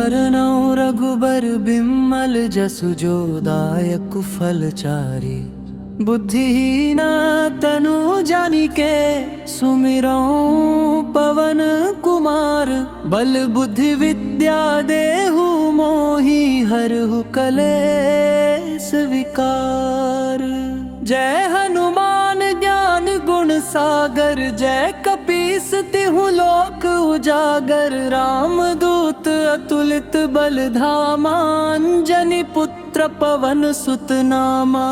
बरनौ रघुबर बिमल जसु जो दायक फलचारी। बुद्धिहीन तनु जानिके सुमिरौ पवन कुमार। बल बुद्धि विद्या देहु मोहि हरहु कलेस विकार। जय हनुमान ज्ञान गुण सागर, जय कपीस तिहु लोक उजागर। रामदूत अतुलित बल धामा, अंजनी पुत्र पवन सुत नामा।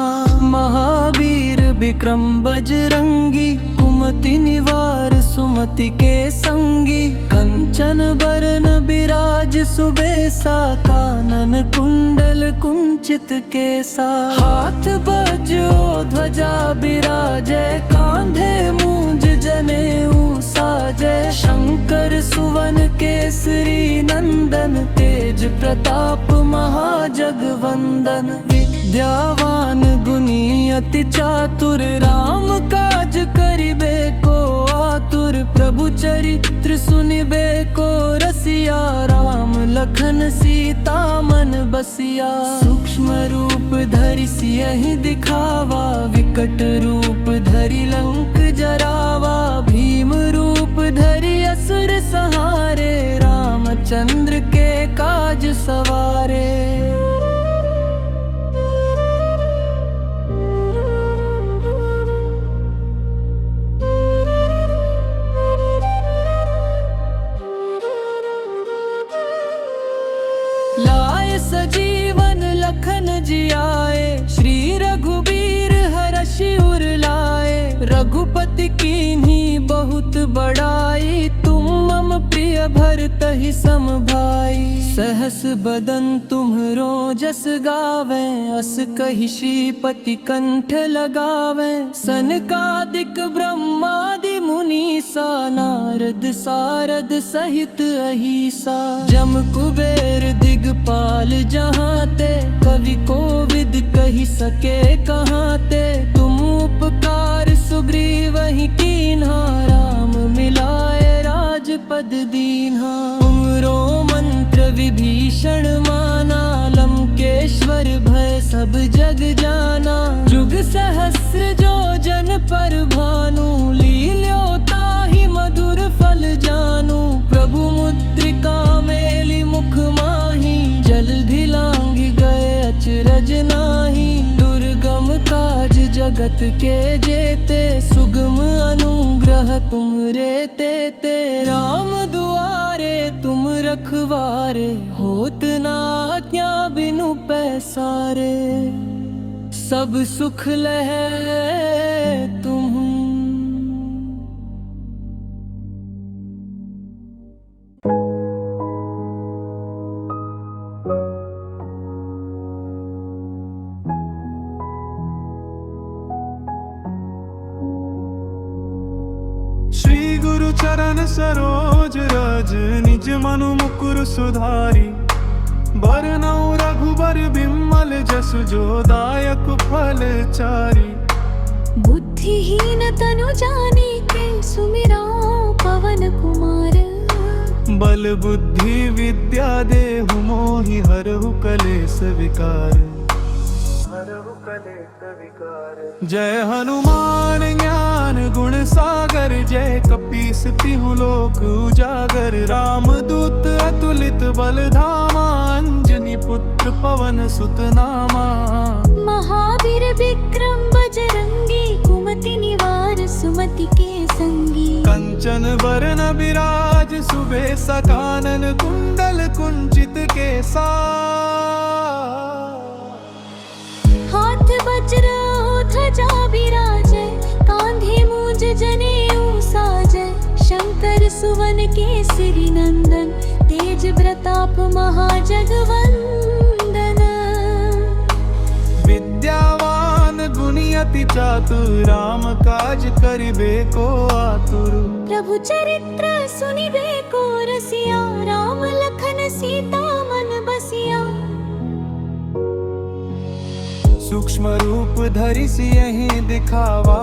महावीर विक्रम बजरंगी, कुमति निवार सुमति के संगी। कंचन बरन बिराज सुबेसा, कानन कुंडल कुंचित केसा। हाथ बजो ध्वजा बिराजे, कांधे मूंज जनेऊ साजै। शंकर सुवन केसरी नंदन, तेज प्रताप महाजगवंदन। विद्यावान गुणी अति चातुर, राम काज करिबे को आतुर। प्रभु चरित्र सुनिबे को रसिया, राम लखन सीता मन बसिया। सूक्ष्म रूप धरि सियहि दिखावा, विकट रूप धरि लंक जरावा। भीम रूप धरि असुर संहारे, रामचंद्र के काज सवारे। लाए सजीवन लखन जियाए, श्री रघुबीर हरषि उर लाए। रघुपति कीन्ही बहुत बड़ाई, तुम मम प्रिय भरतहि सम भाई। सहस बदन तुम्हरो जस गावे, अस कहि श्रीपति कंठ लगावे। सनकादिक ब्रह्मादि मुनीसा, नारद सारद सहित अहिसा। जम कुबेर दिगपाल जहाते, कवि कोविद कहि सके कहाते। तुम उपकार सुग्रीवहि कीन्हा, राम मिलाए राजपद दीन्हा। तुमरो मंत्र विभीषण माना, लंकेश्वर भय सब जग जाना। जुग सहस्र जो जन पर भानु, लील्यो ताहि मधुर फल जानू। प्रभु मुद्रिका मेलि मुख माहि, जलधि लांघि गए अचरज नाही। दुर्गम काज जगत के जेते, सुगम अनुग्रह तुमरे तेते। राम दुआरे तुम रखवारे, होत न आज्ञा बिनु पैसारे। सब सुख लहै तुम। श्री गुरु चरण सरोज रज, निज मनु मुकुर सुधारी। बरनौ रघुबर बिमल जसु, जो दायक फलचारी। बुद्धिहीन तनु जानिके, सुमिरौ पवन कुमार। बल बुद्धि विद्या देहु मोहि हरहु कलेस विकार। जय हनुमान ज्ञान गुण सागर, जय कपीस तिहु लोक उजागर। रामदूत अतुलित बल धामा, अंजनी पुत्र पवन सुत नामा। महावीर विक्रम बजरंगी, कुमति निवार सुमति के संगी। कंचन बरन बिराज सुबेसा, कानन कुंडल कुंचित केसा। हाथ वज्र ध्वजा बिराजे, कांधे मूंज जनेऊ साजे। शंकर सुवन केसरी नंदन, तेज प्रताप महाजगवंदन। विद्यावान गुणी अति चातुर, राम काज करिबे को आतुर। प्रभु चरित्र सुनिबे को रसिया, राम लखन सीता मन बसिया। सूक्ष्म रूप धरि सियहि दिखावा,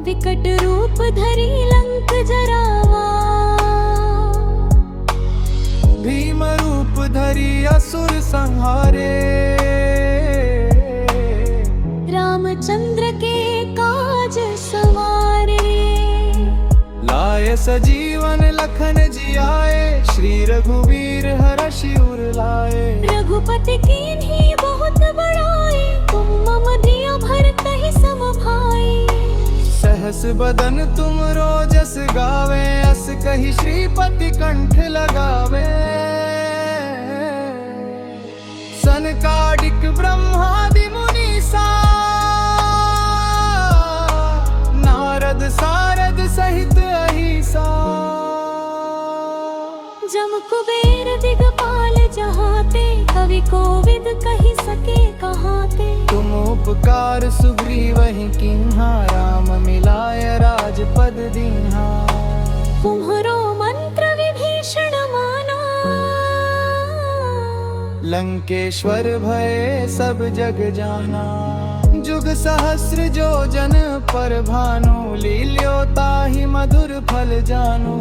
विकट रूप धरि लंक जरावा। असुर संहारे। रामचंद्र के काज सवारे, लाए सजीवन लखन जियाए, श्री रघुवीर हरषि उर लाए। रघुपति कीन्ही बहुत बड़ाई, तुम मम प्रिय भरत ही सम भाई। सहस बदन तुम रोजस गावे, अस कही श्रीपति कंठ लगावे। सनकादिक ब्रह्मादि मुनीसा, नारद सारद सहित अहिसा। जम कुबेर दिगपाल जहाते, कवि कोविद कही सके कहाते। तुम उपकार सुग्रीवहि कीन्हा, राम मिलाय राजपद दीन्हा। तुम्हरो मंत्र विभीषण माना, लंकेश्वर भय सब जग जाना। जुग सहस्र जो जन पर भानु, लील्यो ताहि मधुर फल जानू।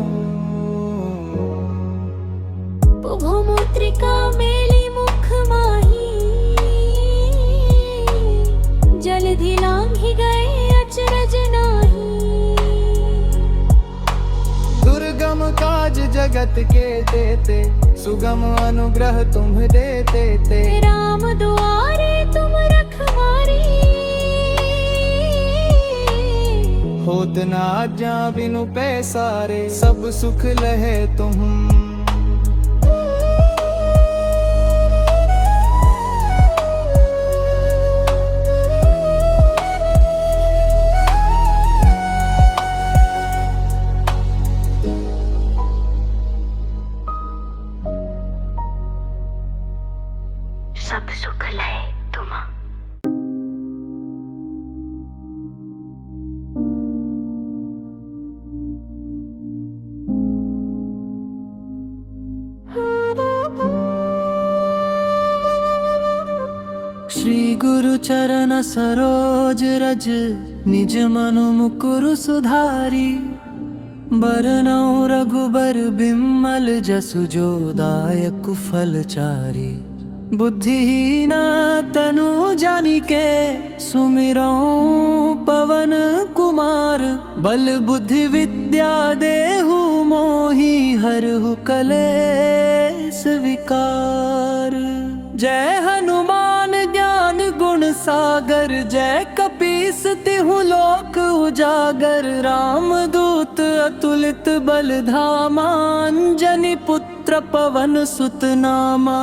मुद्रिका मेली मुख माही, जलधि लांघि गए अचरज नाही। दुर्गम काज जगत के देते, सुगम अनुग्रह तुम देते ते। राम दुआरे तुम रखवारे, होत न आज्ञा बिनु पैसारे। सब सुख लहे तुम, सब सुख लय तुम। श्री गुरु चरण सरोज रज, निज मनु मुकुरु सुधारी। बरनउँ रघुबर बिमल जसु, जो दायक फलचारी। बुद्धिहीना तनु जानिके, सुमिरऊँ पवन कुमार। बल बुद्धि विद्या देहु मोहि, हरहु कलेस विकार। जय हनुमान ज्ञान गुण सागर, जय कपीस तिहु लोक उजागर। राम दूत अतुलित बल धामा, अंजनी पुत्र पवन सुत नामा।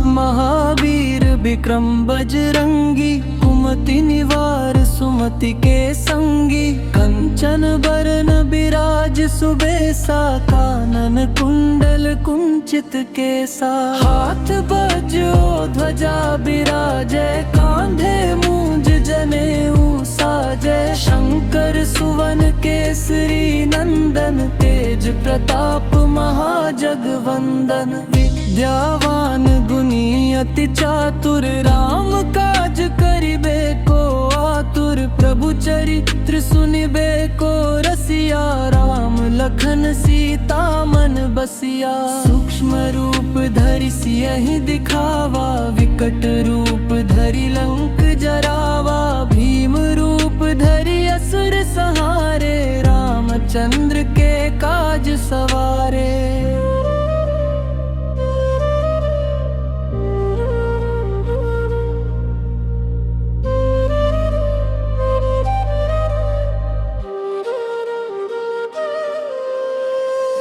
महावीर विक्रम बजरंगी, कुमति निवार सुमति के संगी। कंचन बरन बिराज सुबेसा, कानन कुंडल कुंचित केसा। हाथ बजो ध्वजा बिराजे, कांधे मूंज जनेऊ साजे। शंकर सुवन केसरी नंदन, तेज प्रताप महाजगवंदन। विद्यावान गुणी अति चातुर, राम काज करिबे को आतुर। प्रभु चरित्र सुनिबे को रसिया, राम लखन सीता मन बसिया। सूक्ष्म रूप धरि सियहि दिखावा, विकट रूप धरि लंक जरावा। भीम रूप धरि असुर संहारे, रामचंद्र के काज सवारे।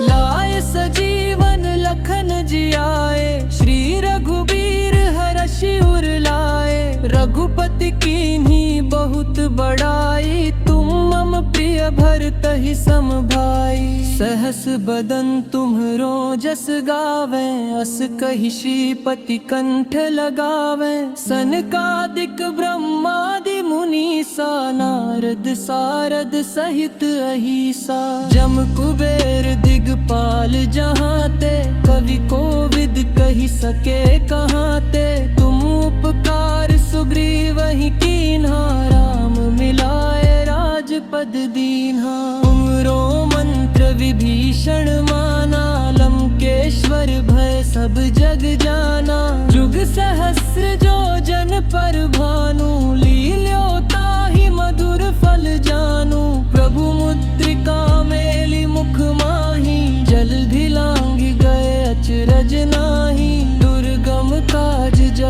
लाए सजीवन लखन जियाए, श्री रघुबीर हरषि उर लाए। रघुपति कीन्ही बहुत बड़ाई, तुम मम प्रिय भरत ही सम भाई। सहस बदन तुम्हरो जस गावे, अस कहि श्रीपति कंठ लगावे। सनकादिक ब्रह्मादि मुनीसा, नारद सारद सहित अहिसा। जम कुबेर दिगपाल जहाते, कवि कोविद कही सके कहाते। तुम उपकार सुग्रीवहि कीन्हा, राम मिलाए राजपद दीन्हा। तुमरो मंत्र विभीषण माना, लंकेश्वर भय सब जग जाना। जुग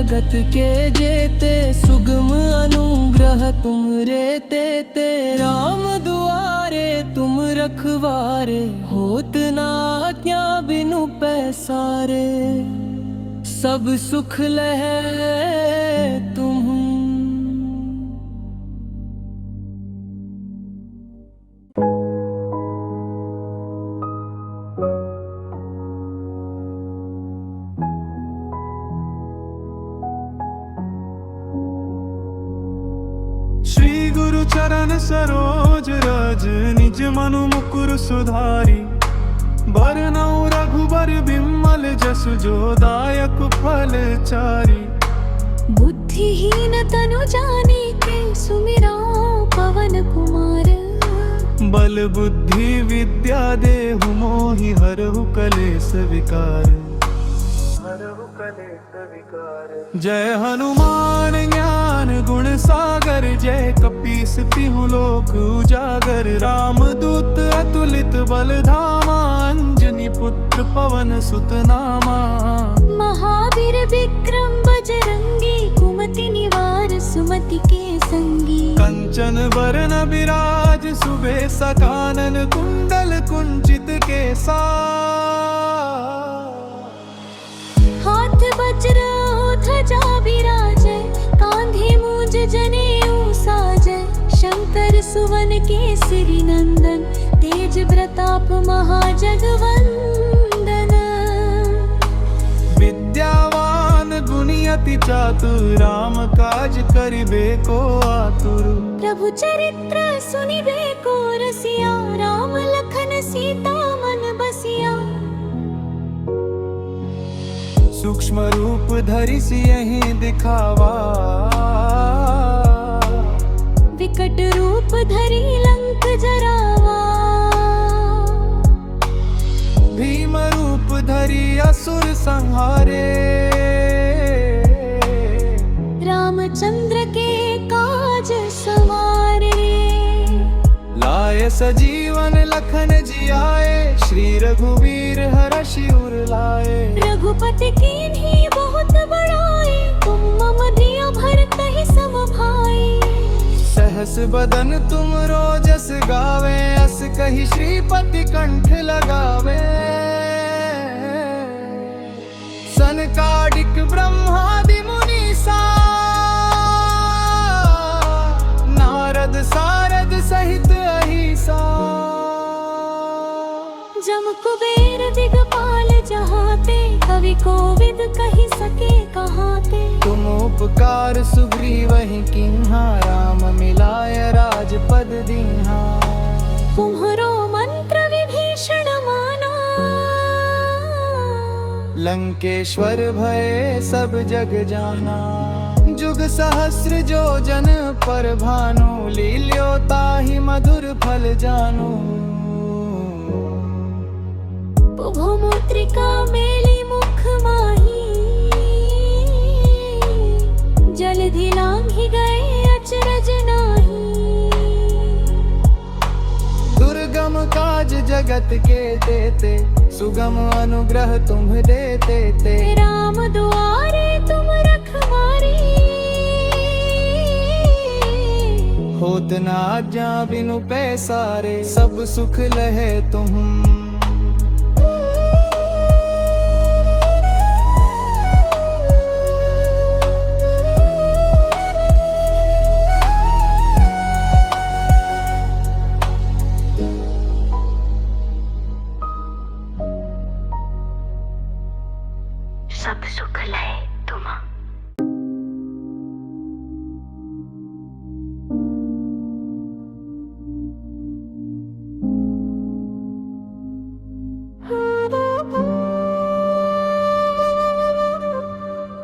जगत के जेते, सुगम अनुग्रह तुम रेते ते। राम दुआरे तुम रखवारे, होत ना आज्ञा बिनु पैसारे। सब सुख लहे तुम। श्री गुरु चरण सरोज रज, निज मनु मुकुर सुधारी। बरनउँ रघुबर बिमल जसु, जो दायक फल चारी। बुद्धिहीन तनु जानिके, सुमिरौं पवन कुमार। बल बुद्धि विद्या देहु मोहि, हरहु कलेस विकार। जय हनुमान ज्ञान गुण सागर, जय कपीस तिहु लोक उजागर। राम दूत अतुलित बल धामा, अंजनी पुत्र पवन सुत नामा। महावीर विक्रम बजरंगी, कुमति निवार सुमति के संगी। कंचन वरन विराज सुबेसा, कानन कुंडल कुंचित केसा। हाथ वज्र ध्वजा विराजै, कांधे मूंज जनेऊ साजै। शंकर सुवन केसरी नंदन, तेज प्रताप महाजगवंदन। विद्यावान गुणी अति चातुर, राम काज करिबे को आतुर। प्रभु चरित्र सुनिबे को रसिया, राम लखन सीता मन बसिया। सूक्ष्म रूप धरि सियहि दिखावा, विकट रूप धरि लंक जरावा। भीम रूप धरि असुर संहारे। रामचंद्र के काज सवारे। लाए सजीवन लखन जियाए, श्री रघुवीर हरषि उर लाए। रघुपति कीन्ही बहुत बड़ाई, तुम मम प्रिय भरतहि सम भाई। सहस बदन तुम रोजस गावे, अस कहि श्रीपति कंठ लगावे। सनकादिक ब्रह्मादि मुनीसा, नारद सारद सहित अहिसा। जम कुबेर दिगपाल जहाते, कवि कोविद कहि सके कहाते। तुम उपकार सुग्रीवहि कीन्हा, राम मिलाय राजपद दीन्हा। तुम्हरो मंत्र विभीषण माना, लंकेश्वर भय सब जग जाना। जुग सहस्र जो जन पर भानु, लील्यो ताहि मधुर फल जानू। मुद्रिका मेली मुख माही, जलधि लांघि गए अचरज नाही। दुर्गम काज जगत के देते, सुगम अनुग्रह तुम देते ते। राम दुआरे तुम रखवारे, होत न आज्ञा बिनु पैसारे। सब सुख लहे तुम। सब सुख लहे तुम।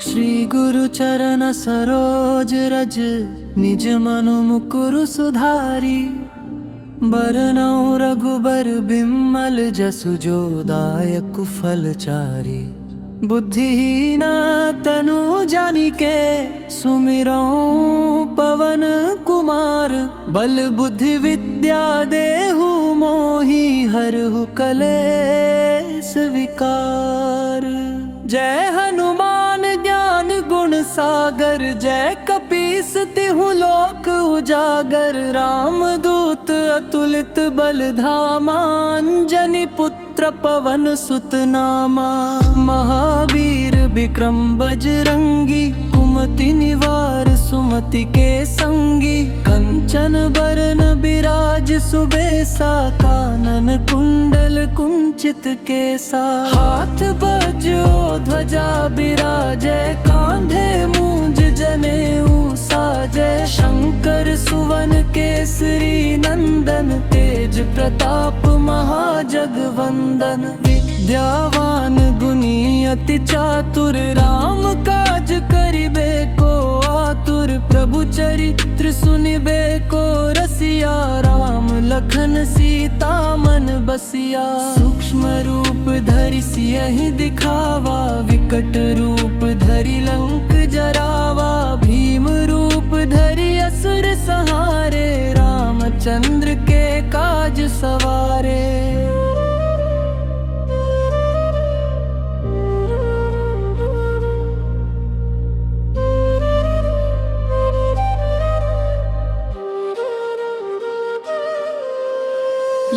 श्री गुरु चरण सरोज रज, निज मनु मुकुर सुधारी। बरनउँ रघुबर बिमल जसु, जो दायक फल चारी। बुद्धिहीन तनु जानिके, सुमिरौं पवन कुमार। बल बुद्धि विद्या देहु मोहि, हरहु कलेस विकार। जय हनुमान ज्ञान गुण सागर जय कपीस तिहु लोक उजागर रामदूत अतुलित बल धामा अंजनी पुत्र पवन सुत नामा महावीर विक्रम बजरंगी कुमति निवार सुमति के संगी कंचन बरन बिराज सुबेसा कानन कुंडल कुंचित केसा हाथ बजो ध्वजा बिराजे कांधे मूंज जनेऊ साजय शंकर सुवन केसरी नंदन तेज प्रताप महाजगवंदन विद्यावान गुणी अति चातुर राम काज करिबे को आतुर प्रभु चरित्र सुनिबे को रसिया राम लखन सीता मन बसिया सूक्ष्म रूप धरि सियहि दिखावा विकट रूप धरि लंक जरावा भीम रूप धरि असुर सहारे रामचंद्र के काज सवारे।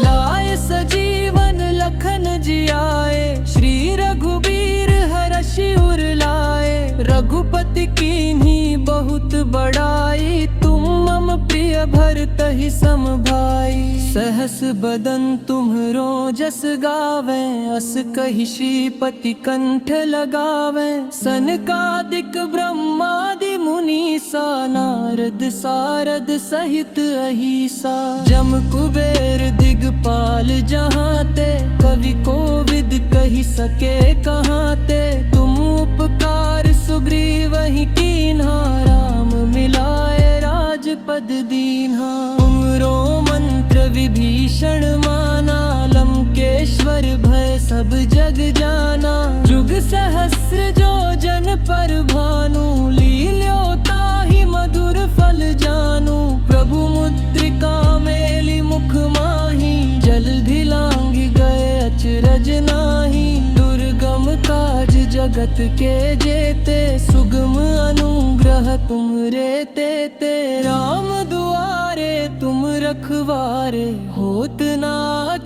लाए सजीवन लखन जियाए श्री रघुबीर हरषि उर लाए रघुपति कीन्ही बहुत बड़ाई तुम मम प्रिय भरतहि सम भाई सहस बदन तुम्हरो जस गावे अस कहि श्रीपति कंठ लगावे सनकादिक ब्रह्मादि मुनीसा नारद सारद सहित अहिसा जम कुबेर दिगपाल जहाँ ते कवि कोविद कहि सके कहाँ ते तुम उपकार सुग्रीवहि कीन्हा राम मिलाए राजपद दीन्हा तुमरो मंत्र विभीषण माना लंकेश्वर भय सब जग जाना जुग सहस्र जो जन पर भानु लील्यो ताहि मधुर फल जानू प्रभु मुद्रिका मेलि मुख माही जलधि लांघ गए अचरज नाही दुर्गम काज जगत के जेते सुगम अनुग्रह तुम रे ते राम दुआरे तुम रखवारे होत ना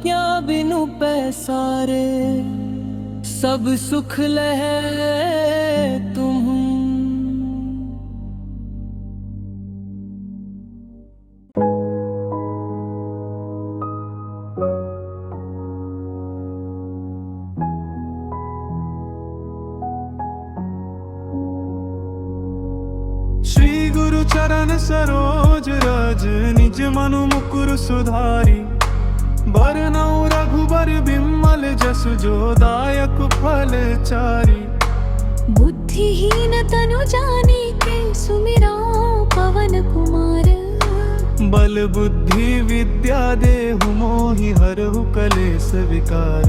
क्या बिनु पैसारे सब सुख लहे तुम। श्री गुरु चरण सरोज रज निज मनु मुकुर सुधारी बरनउँ रघुबर बिमल जसु जो दायक फल चारी बुद्धिहीन तनु जानिके सुमिरौं पवन कुमार बल बुद्धि विद्या देहु मोहि हरहु कलेस विकार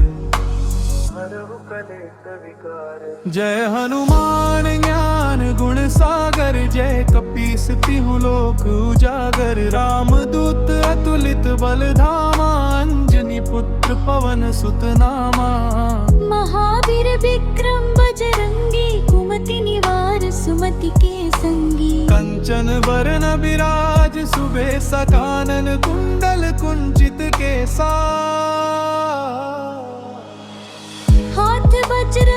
जय हनुमान ज्ञान गुण सागर जय कपीस तिहु लोक उजागर रामदूत अतुलित बल धामा अंजनी पुत्र पवन सुत नामा महावीर विक्रम बजरंगी कुमति निवार सुमति के संगी कंचन बरन बिराज सुबेसा कानन कुंडल कुंचित केसा हाथ वज्र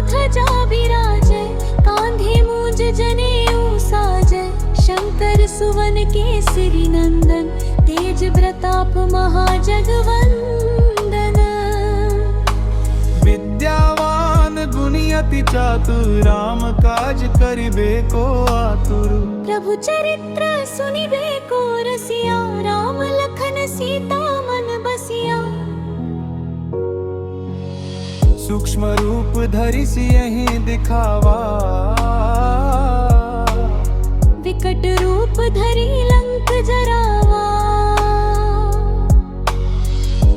ध्वजा बिराजै कांधे मूंज जनेऊ साजै शंकर सुवन केसरी नंदन तेज प्रताप महाजगवंदन विद्यावान गुणी अति चातुर राम काज करिबे को आतुर प्रभु चरित्र सुनिबे को रसिया राम लखन सीता मन बसिया सूक्ष्म रूप धरि सियहि दिखावा विकट रूप धरि लंक जरावा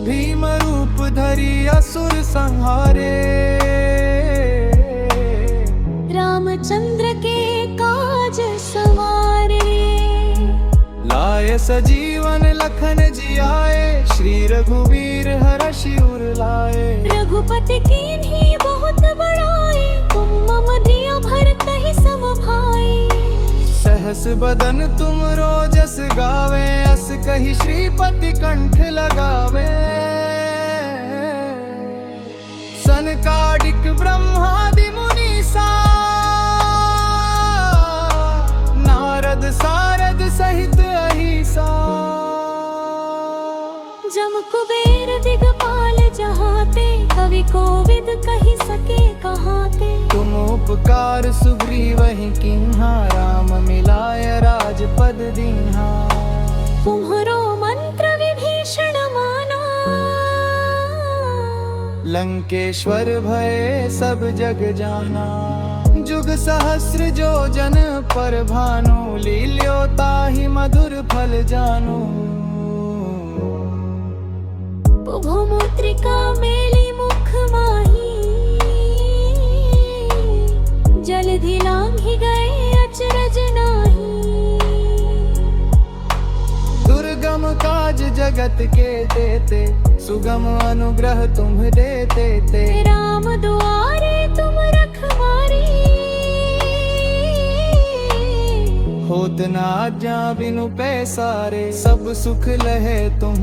भीम रूप धरि असुर संहारे रामचंद्र के काज सवारे लाए सजीवन लखन जियाए श्री रघुवीर हरषि उर लाए रघुपति कीन्ही बहुत बड़ाई तुम मम प्रिय भरतहि सम भाई जस बदन तुम रोजस गावे, अस कही श्रीपति कंठ लगावे। सनकादिक ब्रह्मादि मुनीसा, नारद सारद सहित अहिसा। जम कुबेर दिगपाल जहाते, कवि कोविद कही सके कहाते। तुम उपकार सुग्रीव ही किन्हा, राम मिलाय राजपद दीन्हा। तुम्हरो मंत्र विभीषण माना, लंकेश्वर भय सब जग जाना। जुग सहस्र जो जन पर भानु, लील्यो ताहि मधुर फल जानू। भूमुद्रिका मेली मुख माही, जलधि लांघि गए अचरज नाही। दुर्गम काज जगत के देते, सुगम अनुग्रह तुम देते ते। राम दुआरे तुम रखवारी, होत न आज्ञा बिनु पैसारे। सब सुख लहे तुम